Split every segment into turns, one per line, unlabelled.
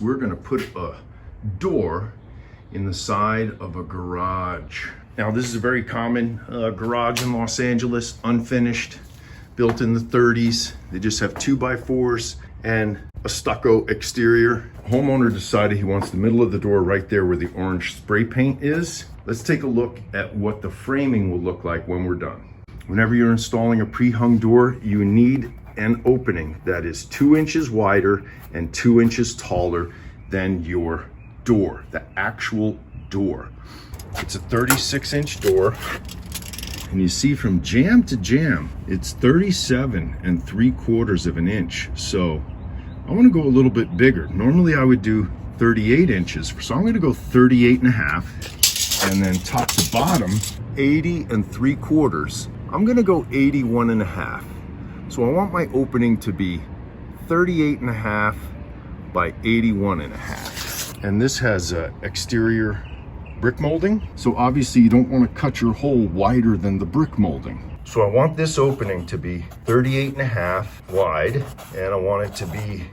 We're gonna put a door in the side of a garage. Now this is a very common garage in Los Angeles, unfinished, built in the 30s. They just have 2x4s and a stucco exterior. Homeowner decided he wants the middle of the door right there where the orange spray paint is. Let's take a look at what the framing will look like when we're done. Whenever you're installing a pre-hung door, you need an opening that is 2 inches wider and 2 inches taller than your door, the actual door. It's a 36-inch door, and you see from jamb to jamb, it's 37 3/4 of an inch. So I want to go a little bit bigger. Normally I would do 38 inches, so I'm going to go 38.5, and then top to bottom, 80 3/4. I'm going to go 81.5. So I want my opening to be 38.5 by 81.5. And this has exterior brick molding. So obviously you don't want to cut your hole wider than the brick molding. So I want this opening to be 38.5 wide, and I want it to be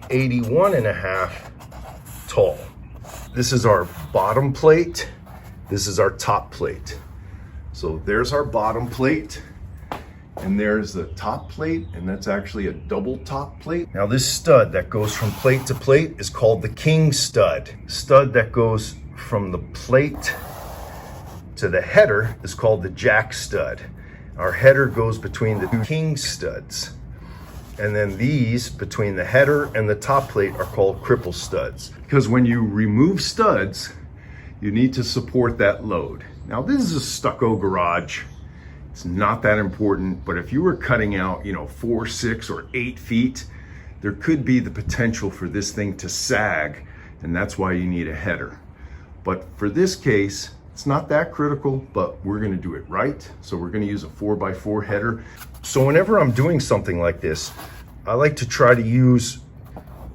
81.5 tall. This is our bottom plate. This is our top plate. So there's our bottom plate, and there's the top plate, and that's actually a double top plate. Now this stud that goes from plate to plate is called the king stud. Stud that goes from the plate to the header is called the jack stud. Our header goes between the two king studs. And then these between the header and the top plate are called cripple studs. Because when you remove studs, you need to support that load. Now this is a stucco garage. It's not that important, but if you were cutting out, 4, 6, or 8 feet, there could be the potential for this thing to sag, and that's why you need a header. But for this case, it's not that critical, but we're gonna do it right. So we're gonna use a 4x4 header. So whenever I'm doing something like this, I like to try to use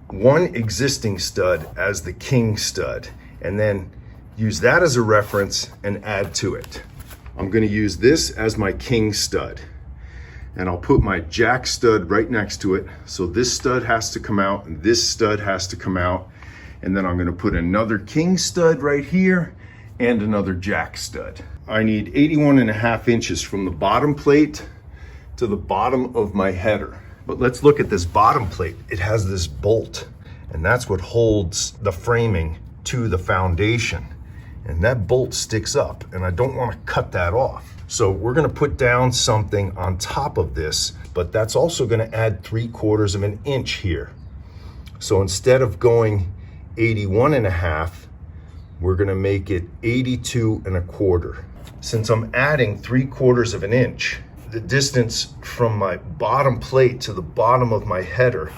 one existing stud as the king stud, and then use that as a reference and add to it. I'm gonna use this as my king stud, and I'll put my jack stud right next to it. So this stud has to come out and this stud has to come out. And then I'm gonna put another king stud right here and another jack stud. I need 81.5 inches from the bottom plate to the bottom of my header. But let's look at this bottom plate. It has this bolt, and that's what holds the framing to the foundation. And that bolt sticks up, and I don't want to cut that off. So we're gonna put down something on top of this, but that's also gonna add 3/4 of an inch here. So instead of going 81.5, we're gonna make it 82.25. Since I'm adding 3/4 of an inch, the distance from my bottom plate to the bottom of my header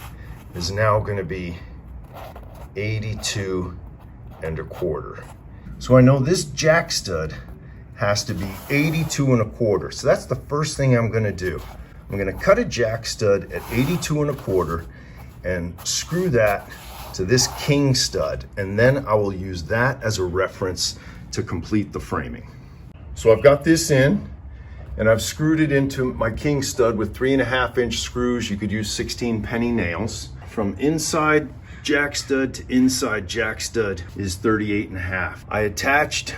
is now gonna be 82.25. So I know this jack stud has to be 82.25. So that's the first thing I'm gonna do. I'm gonna cut a jack stud at 82.25 and screw that to this king stud. And then I will use that as a reference to complete the framing. So I've got this in, and I've screwed it into my king stud with 3.5-inch screws. You could use 16 penny nails. From inside jack stud to inside jack stud is 38.5. I attached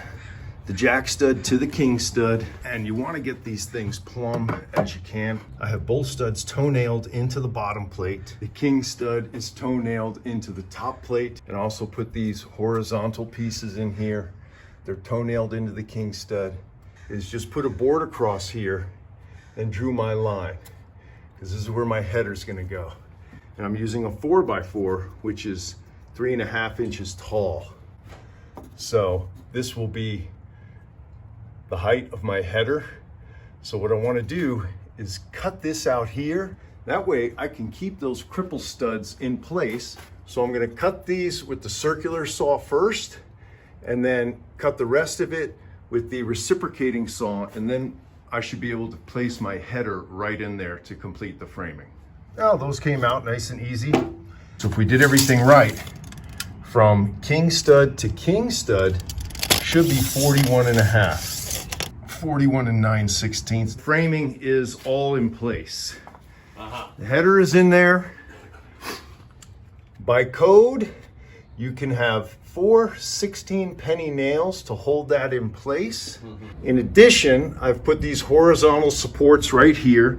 the jack stud to the king stud, and you want to get these things plumb as you can. I have both studs toe-nailed into the bottom plate. The king stud is toe-nailed into the top plate, and I also put these horizontal pieces in here. They're toe-nailed into the king stud. Is just put a board across here and drew my line, because this is where my header's gonna go. And I'm using a 4x4, which is 3.5 inches tall. So this will be the height of my header. So what I want to do is cut this out here. That way I can keep those cripple studs in place. So I'm going to cut these with the circular saw first, and then cut the rest of it with the reciprocating saw, and then I should be able to place my header right in there to complete the framing. Now those came out nice and easy. So if we did everything right, from king stud to king stud should be 41.5. 41 9/16. Framing is all in place. The header is in there. By code, You can have 4 16-penny nails to hold that in place. In addition, I've put these horizontal supports right here.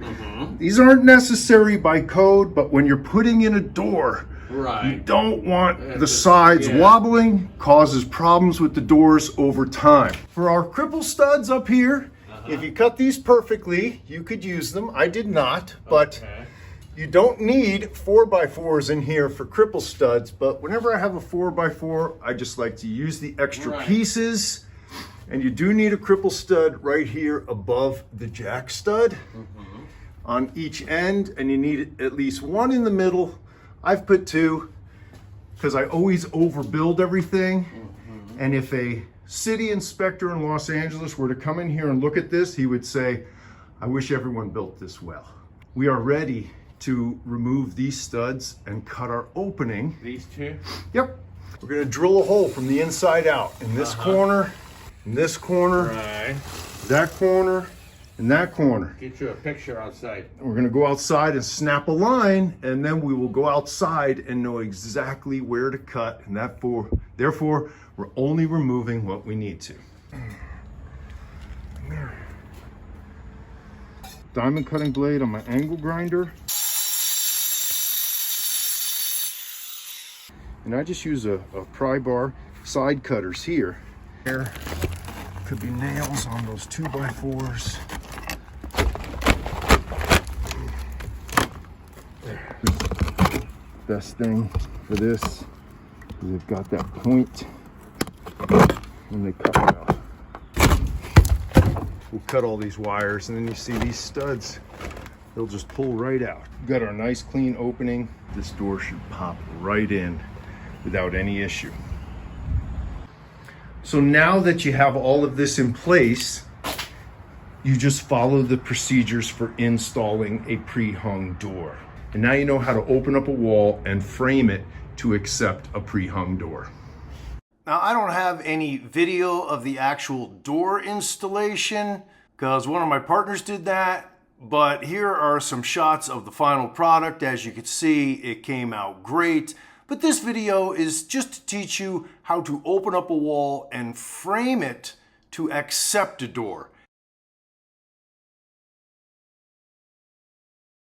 These aren't necessary by code, but when you're putting in a door, you don't want the sides wobbling, causes problems with the doors over time. For our cripple studs up here, if you cut these perfectly, you could use them. I did not, but you don't need 4x4s in here for cripple studs, but whenever I have a 4x4, I just like to use the extra pieces. And you do need a cripple stud right here above the jack stud on each end, and you need at least one in the middle. I've put 2 because I always overbuild everything. And if a city inspector in Los Angeles were to come in here and look at this, he would say, I wish everyone built this well. We are ready to remove these studs and cut our opening.
These 2?
Yep. We're gonna drill a hole from the inside out in this corner, in this corner, that corner, and that corner.
Get you a picture outside.
We're gonna go outside and snap a line, and then we will go outside and know exactly where to cut, and therefore, we're only removing what we need to. Diamond cutting blade on my angle grinder. And I just use a pry bar side cutters here. There could be nails on those 2x4s. Best thing for this is they've got that point and they cut it off. We'll cut all these wires, and then you see these studs, they'll just pull right out. We've got our nice clean opening. This door should pop right in without any issue. So now that you have all of this in place, you just follow the procedures for installing a pre-hung door. And now you know how to open up a wall and frame it to accept a pre-hung door. Now, I don't have any video of the actual door installation because one of my partners did that, but here are some shots of the final product. As you can see, it came out great. But this video is just to teach you how to open up a wall and frame it to accept a door.